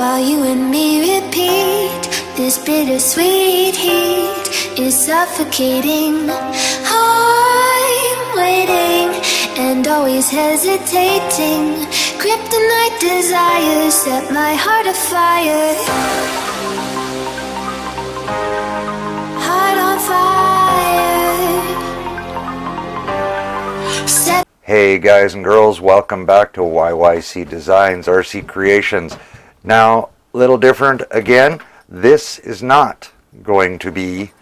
while you and me repeat. This bittersweet heat is suffocating. I'm waiting and always hesitating. Kryptonite desires set my heart afire. Heart on fire. Hey guys and girls, welcome back to YYC Designz RC Creations. Now, little different again. This is not going to be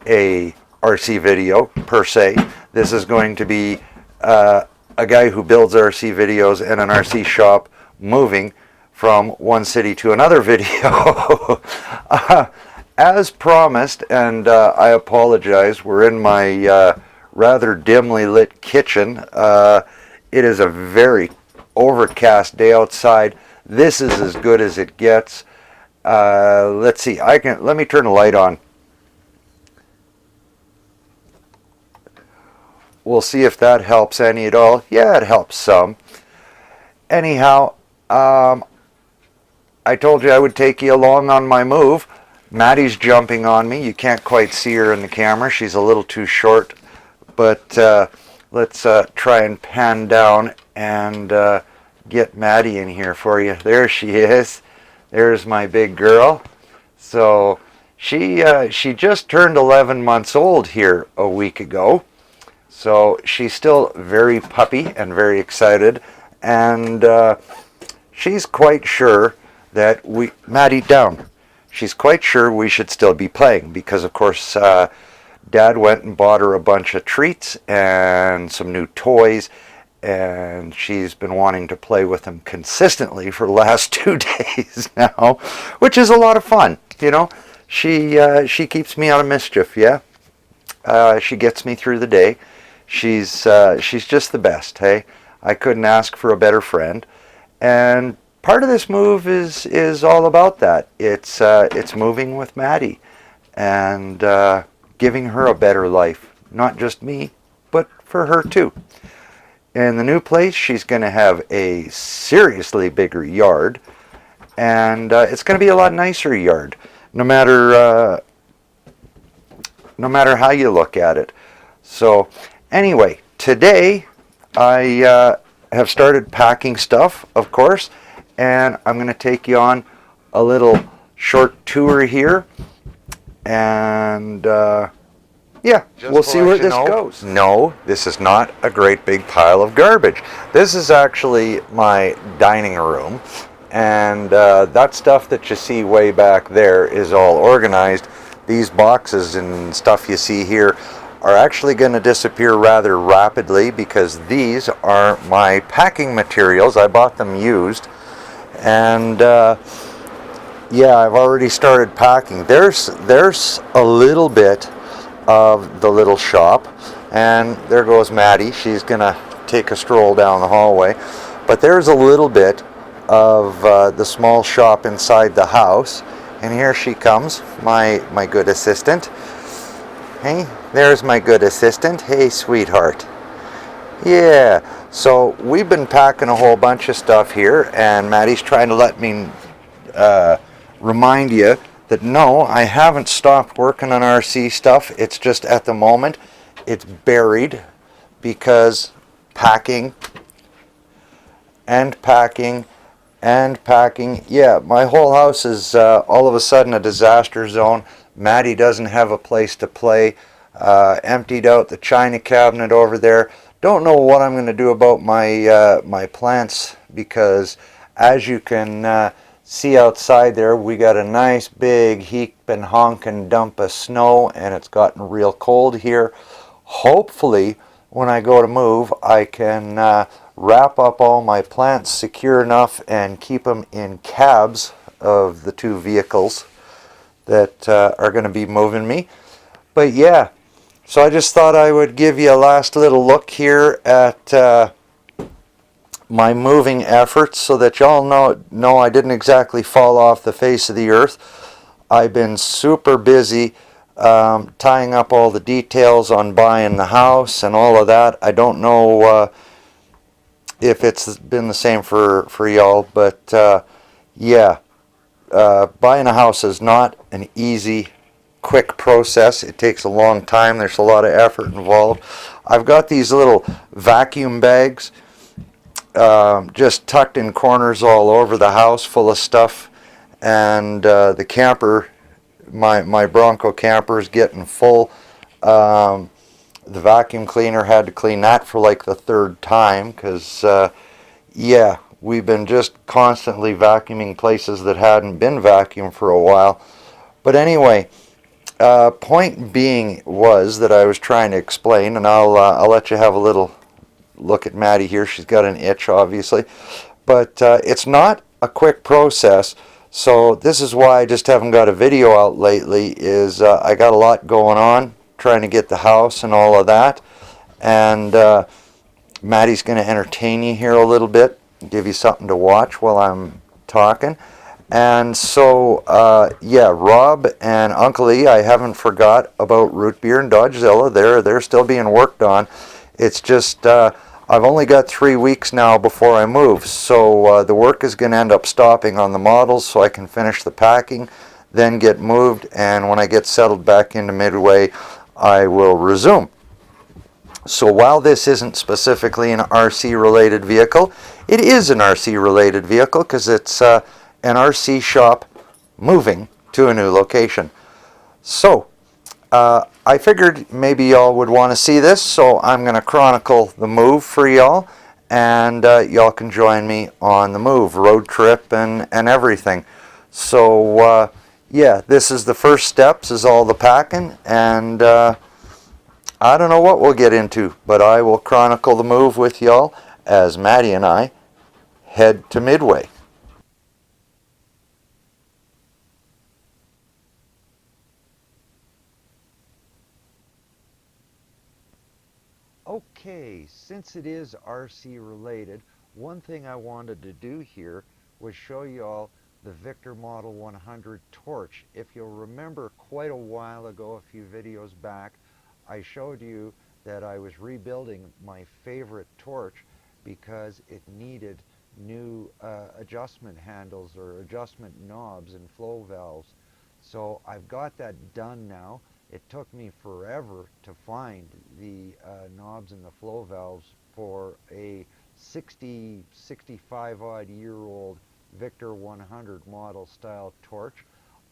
a RC video per se. This is going to be a guy who builds RC videos in an RC shop moving from one city to another video. As promised, and I apologize, we're in my rather dimly lit kitchen. It is a very overcast day outside. This is as good as it gets. Let's see, let me turn the light on. We'll see if that helps any at all. Yeah, it helps some. Anyhow, I told you I would take you along on my move. Maddie's jumping on me. You can't quite see her in the camera. She's a little too short. But let's try and pan down and get Maddie in here for you. There she is. There's my big girl. So she just turned 11 months old here a week ago. So she's still very puppy and very excited. And she's quite sure that Maddie, down. She's quite sure we should still be playing because, of course, Dad went and bought her a bunch of treats and some new toys, and she's been wanting to play with them consistently for the last 2 days now, which is a lot of fun. You know, she keeps me out of mischief. Yeah, she gets me through the day. She's just the best. Hey, I couldn't ask for a better friend, and part of this move is all about that. It's moving with Maddie and giving her a better life, not just me, but for her too. In the new place, she's going to have a seriously bigger yard, and it's going to be a lot nicer yard, no matter how you look at it. So anyway, today I have started packing stuff, of course, and I'm going to take you on a little short tour here, and yeah, we'll see where this goes. No, this is not a great big pile of garbage. This is actually my dining room, and that stuff that you see way back there is all organized. These boxes and stuff you see here are actually going to disappear rather rapidly because these are my packing materials. I bought them used, and yeah, I've already started packing. There's a little bit of the little shop, and there goes Maddie. She's gonna take a stroll down the hallway, but there's a little bit of the small shop inside the house, and here she comes, my good assistant. Hey, there's my good assistant. Hey, sweetheart. Yeah, so we've been packing a whole bunch of stuff here, and Maddie's trying to let me remind you that no, I haven't stopped working on RC stuff. It's just at the moment it's buried because packing and packing and packing. Yeah, my whole house is all of a sudden a disaster zone. Maddie doesn't have a place to play. Emptied out the china cabinet over there. Don't know what I'm going to do about my my plants because, as you can see outside there, we got a nice big heaping honking dump of snow, and it's gotten real cold here. Hopefully when I go to move, I can wrap up all my plants secure enough and keep them in cabs of the two vehicles that are going to be moving me. But yeah, so I just thought I would give you a last little look here at my moving efforts so that y'all know I didn't exactly fall off the face of the earth. I've been super busy tying up all the details on buying the house and all of that. I don't know if it's been the same for y'all, but yeah, buying a house is not an easy, quick process. It takes a long time. There's a lot of effort involved. I've got these little vacuum bags just tucked in corners all over the house, full of stuff, and the camper, my Bronco camper, is getting full. The vacuum cleaner had to clean that for like the third time because, yeah, we've been just constantly vacuuming places that hadn't been vacuumed for a while. But anyway, point being was that I was trying to explain, and I'll let you have a little look at Maddie here. She's got an itch, obviously, but it's not a quick process. So this is why I just haven't got a video out lately. Is I got a lot going on, trying to get the house and all of that, and Maddie's going to entertain you here a little bit, give you something to watch while I'm talking. And so, yeah, Rob and Uncle E, I haven't forgot about Root Beer and Dodgezilla. They're still being worked on. It's just I've only got 3 weeks now before I move, so the work is going to end up stopping on the models so I can finish the packing, then get moved, and when I get settled back into Midway, I will resume. So while this isn't specifically an RC related vehicle, it is an RC related vehicle because it's an RC shop moving to a new location. So I figured maybe y'all would want to see this, so I'm going to chronicle the move for y'all, and y'all can join me on the move, road trip and everything. So yeah, this is the first steps, is all the packing, and I don't know what we'll get into, but I will chronicle the move with y'all as Maddie and I head to Midway. Okay, since it is RC related, one thing I wanted to do here was show you all the Victor Model 100 torch. If you'll remember, quite a while ago, a few videos back, I showed you that I was rebuilding my favorite torch because it needed new adjustment handles or adjustment knobs and flow valves. So I've got that done now. It took me forever to find the knobs and the flow valves for a 65 odd year old Victor 100 model style torch.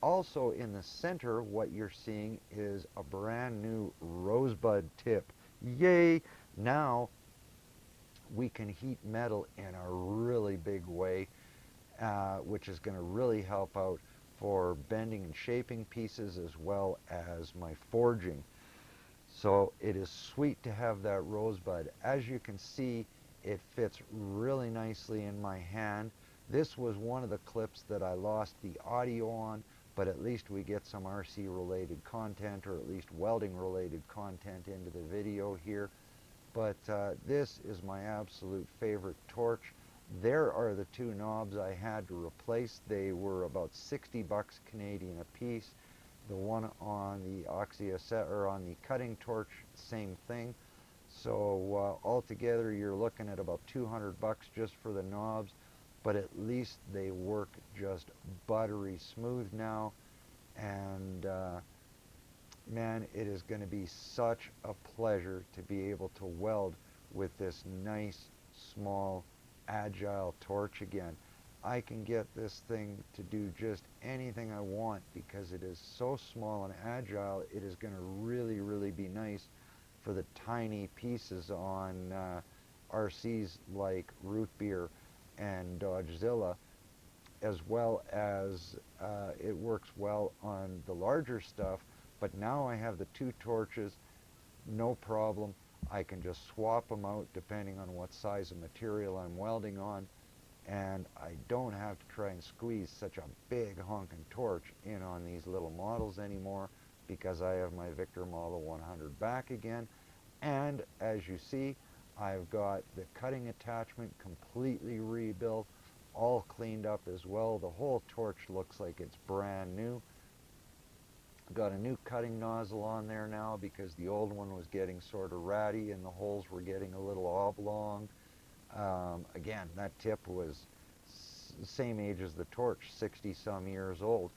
Also in the center, what you're seeing is a brand new rosebud tip. Yay! Now we can heat metal in a really big way, which is going to really help out for bending and shaping pieces as well as my forging. So it is sweet to have that rosebud. As you can see, it fits really nicely in my hand. This was one of the clips that I lost the audio on, but at least we get some RC related content, or at least welding related content into the video here. But this is my absolute favorite torch. There are the two knobs I had to replace. They were about 60 bucks Canadian a piece. The one on the or on the cutting torch, same thing. So altogether you're looking at about 200 bucks just for the knobs, but at least they work just buttery smooth now. And man, it is going to be such a pleasure to be able to weld with this nice, small, agile torch again. I can get this thing to do just anything I want because it is so small and agile. It is going to really, really be nice for the tiny pieces on RCs like Root Beer and Dodgezilla, as well as it works well on the larger stuff. But now I have the two torches, no problem. I can just swap them out depending on what size of material I'm welding on, and I don't have to try and squeeze such a big honking torch in on these little models anymore because I have my Victor Model 100 back again. And as you see, I've got the cutting attachment completely rebuilt, all cleaned up as well. The whole torch looks like it's brand new. Got a new cutting nozzle on there now because the old one was getting sort of ratty and the holes were getting a little oblong. Again, that tip was the same age as the torch, 60 some years old.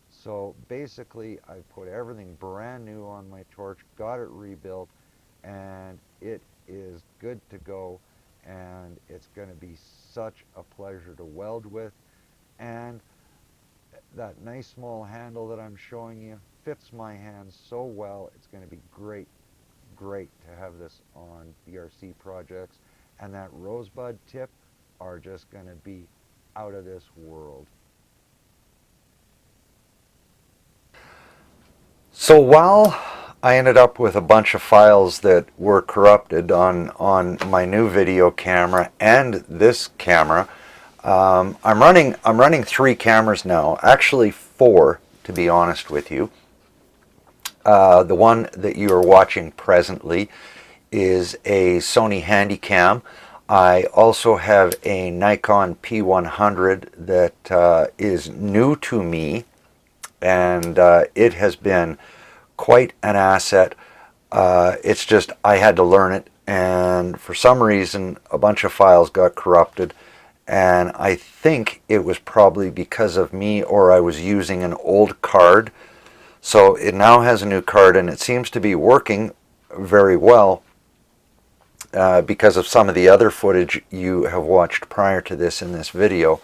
So basically I put everything brand new on my torch, got it rebuilt, and it is good to go, and it's going to be such a pleasure to weld with. And that nice small handle that I'm showing you fits my hands so well. It's going to be great to have this on BRC projects, and that rosebud tip are just going to be out of this world. So while I ended up with a bunch of files that were corrupted on my new video camera and this camera, I'm running 3 cameras now, actually 4 to be honest with you. The one that you are watching presently is a Sony Handycam. I also have a Nikon P100 that is new to me, and it has been quite an asset. It's just I had to learn it, and for some reason a bunch of files got corrupted, and I think it was probably because of me, or I was using an old card. So it now has a new card, and it seems to be working very well because of some of the other footage you have watched prior to this in this video.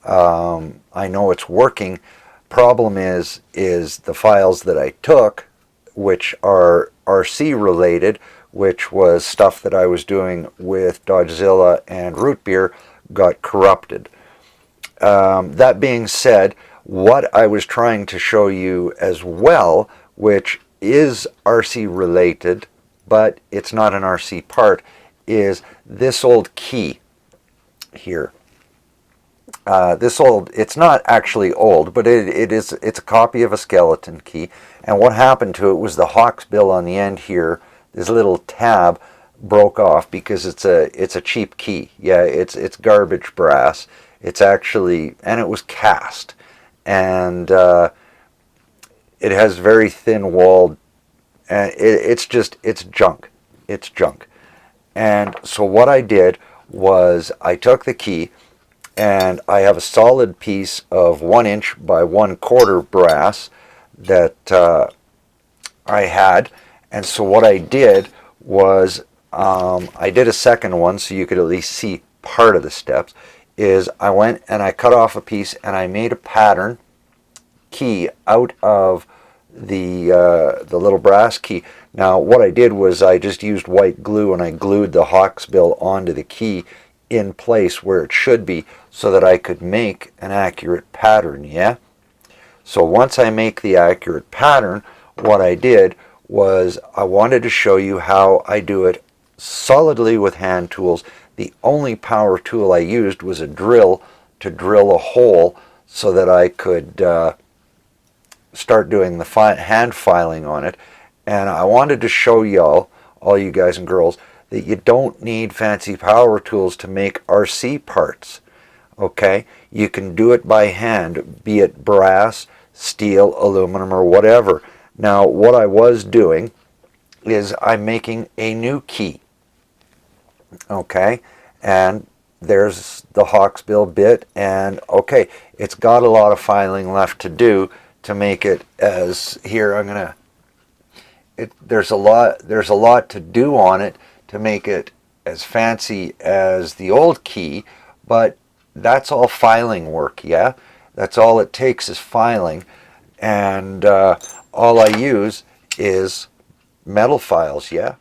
I know it's working. Problem is the files that I took, which are RC related, which was stuff that I was doing with Dodgezilla and Root Beer, got corrupted. That being said, what I was trying to show you as well, which is RC related, but it's not an RC part, is this old key here. It's not actually old, but it's a copy of a skeleton key. And what happened to it was the Hawk's bill on the end here, this little tab, broke off because it's a cheap key. Yeah, it's garbage brass. It's actually, and it was cast, and it has very thin walled, and it's junk. It's junk. And so what I did was I took the key, and I have a solid piece of 1 inch by 1/4 brass that I had. And so what I did was I did a second one so you could at least see part of the steps. Is I went and I cut off a piece and I made a pattern key out of the little brass key. Now what I did was I just used white glue and I glued the Hawk's bill onto the key in place where it should be so that I could make an accurate pattern. Yeah. So once I make the accurate pattern, what I did was I wanted to show you how I do it solidly with hand tools. The only power tool I used was a drill to drill a hole so that I could start doing the hand filing on it. And I wanted to show y'all, all you guys and girls, that you don't need fancy power tools to make RC parts. Okay? You can do it by hand, be it brass, steel, aluminum, or whatever. Now, what I was doing is I'm making a new key. Okay, and there's the Hawk's bill bit, and okay, it's got a lot of filing left to do to make it as here. There's a lot to do on it to make it as fancy as the old key, but that's all filing work. Yeah, that's all it takes is filing, and all I use is metal files. Yeah.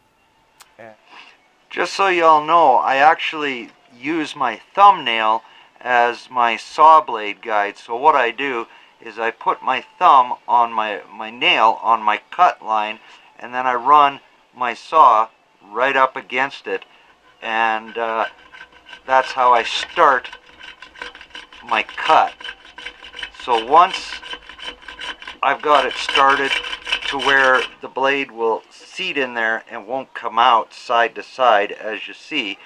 Just so y'all know, I actually use my thumbnail as my saw blade guide. So what I do is I put my thumb on my nail on my cut line, and then I run my saw right up against it, and that's how I start my cut. So once I've got it started to where the blade will seat in there and won't come out side to side, as you see,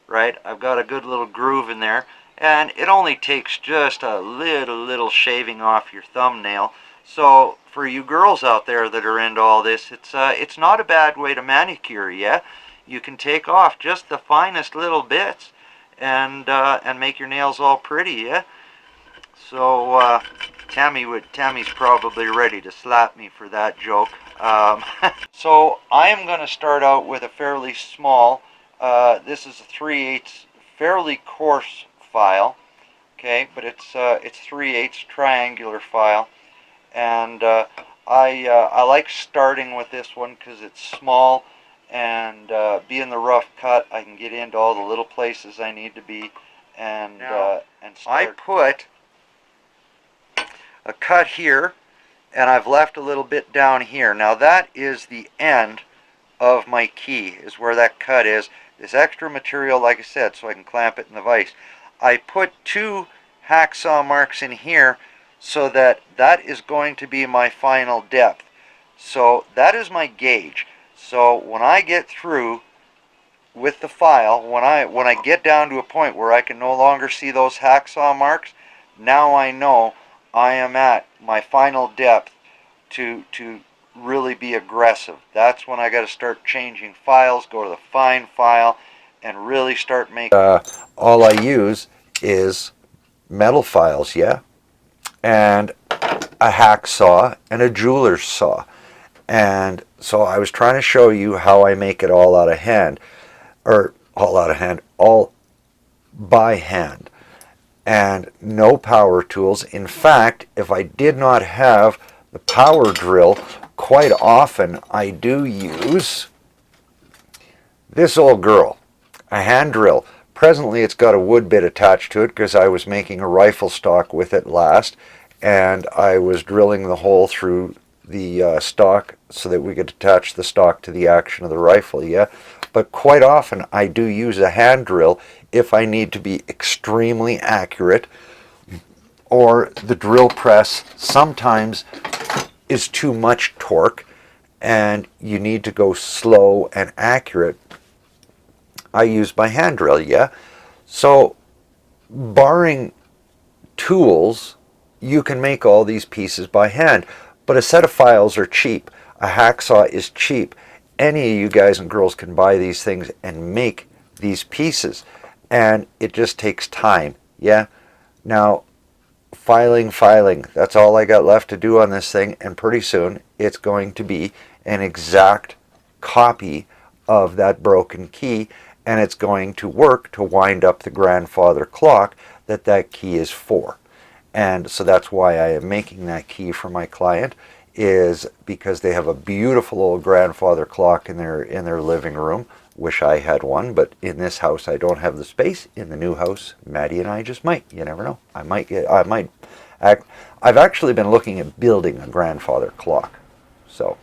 right? I've got a good little groove in there, and it only takes just a little shaving off your thumbnail. So for you girls out there that are into all this, it's not a bad way to manicure. Yeah, you can take off just the finest little bits, and make your nails all pretty, yeah? So Tammy's probably ready to slap me for that joke. So I am going to start out with a fairly small, this is a 3/8 fairly coarse file, okay, but it's 3/8 triangular file, and I like starting with this one because it's small, and being the rough cut, I can get into all the little places I need to be, and start. I put a cut here, and I've left a little bit down here. Now that is the end of my key, is where that cut is. This extra material, like I said, so I can clamp it in the vise. I put 2 hacksaw marks in here so that is going to be my final depth. So that is my gauge. So when I get through with the file, when I get down to a point where I can no longer see those hacksaw marks, now I know I am at my final depth to really be aggressive. That's when I got to start changing files, go to the fine file, and really start making... all I use is metal files, yeah? And a hacksaw and a jeweler's saw. And so I was trying to show you how I make it all out of hand. Or all by hand. And no power tools. In fact, if I did not have the power drill, quite often I do use this old girl, a hand drill. Presently it's got a wood bit attached to it because I was making a rifle stock with it last, and I was drilling the hole through the stock so that we could attach the stock to the action of the rifle, yeah? But quite often I do use a hand drill if I need to be extremely accurate, or the drill press sometimes is too much torque and you need to go slow and accurate. I use my hand drill, yeah? So barring tools, you can make all these pieces by hand. But a set of files are cheap. A hacksaw is cheap. Any of you guys and girls can buy these things and make these pieces. And it just takes time, yeah? Now, filing, that's all I got left to do on this thing, and pretty soon it's going to be an exact copy of that broken key, and it's going to work to wind up the grandfather clock that key is for. And so that's why I am making that key for my client, is because they have a beautiful old grandfather clock in their living room. Wish I had one, but in this house I don't have the space. In the new house, Maddie and I just might. You never know. I've actually been looking at building a grandfather clock. So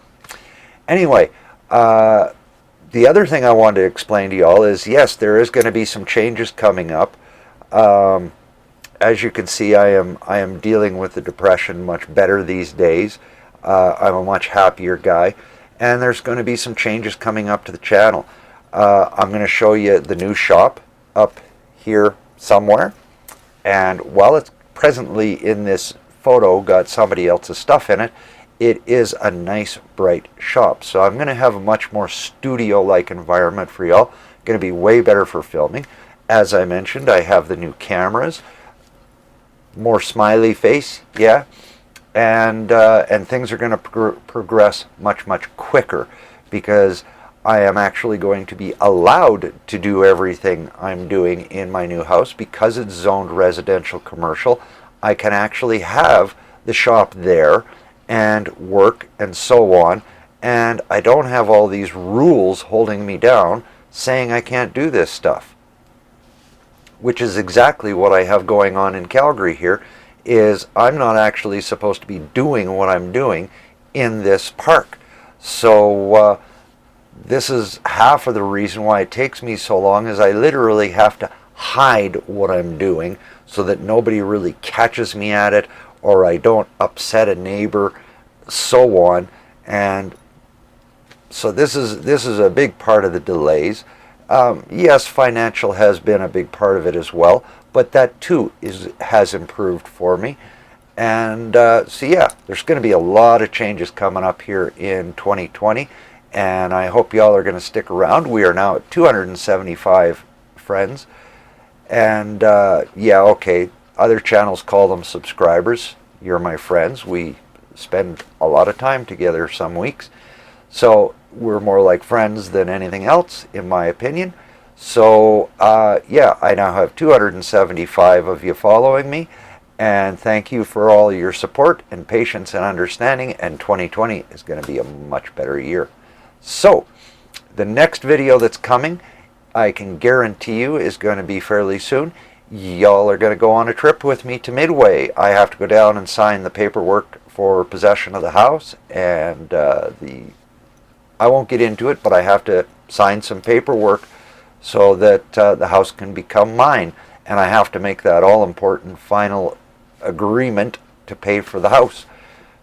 anyway, the other thing I wanted to explain to y'all is, yes, there is going to be some changes coming up. As you can see, I am dealing with the depression much better these days. I'm a much happier guy, and there's going to be some changes coming up to the channel. I'm going to show you the new shop up here somewhere, and while it's presently in this photo got somebody else's stuff in it, it is a nice bright shop. So I'm going to have a much more studio-like environment for y'all. Going to be way better for filming. As I mentioned, I have the new cameras, more smiley face, yeah, and things are going to progress much quicker, because I am actually going to be allowed to do everything I'm doing in my new house. Because it's zoned residential commercial, I can actually have the shop there and work and so on, and I don't have all these rules holding me down saying I can't do this stuff, which is exactly what I have going on in Calgary here. Is I'm not actually supposed to be doing what I'm doing in this park. So this is half of the reason why it takes me so long, is I literally have to hide what I'm doing so that nobody really catches me at it, or I don't upset a neighbor, so on. And so this is a big part of the delays. Yes, financial has been a big part of it as well, but that too has improved for me. And so yeah, there's going to be a lot of changes coming up here in 2020, and I hope y'all are going to stick around. We are now at 275 friends, And yeah, okay, other channels call them subscribers. You're my friends. We spend a lot of time together some weeks. So we're more like friends than anything else, in my opinion. So yeah, I now have 275 of you following me. And thank you for all your support and patience and understanding. And 2020 is going to be a much better year. So the next video that's coming, I can guarantee you, is going to be fairly soon. Y'all are going to go on a trip with me to Midway. I have to go down and sign the paperwork for possession of the house, and I won't get into it, but I have to sign some paperwork so that the house can become mine, and I have to make that all-important final agreement to pay for the house.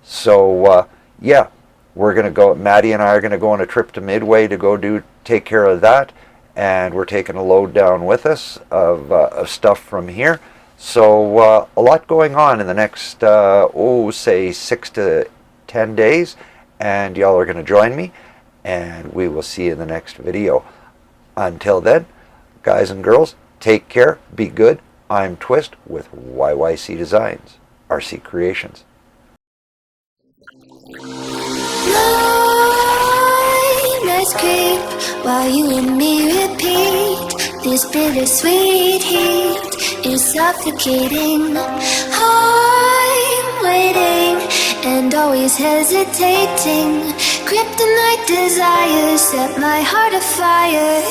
So yeah, we're going to go, Maddie and I are going to go on a trip to Midway to go take care of that, and we're taking a load down with us of stuff from here. So a lot going on in the next, say 6 to 10 days, and y'all are going to join me, and we will see you in the next video. Until then, guys and girls, take care, be good. I'm Twist with YYC Designz RC Creations. Let's creep while you and me repeat. This bittersweet heat is suffocating. I'm waiting and always hesitating. Kryptonite desires set my heart afire.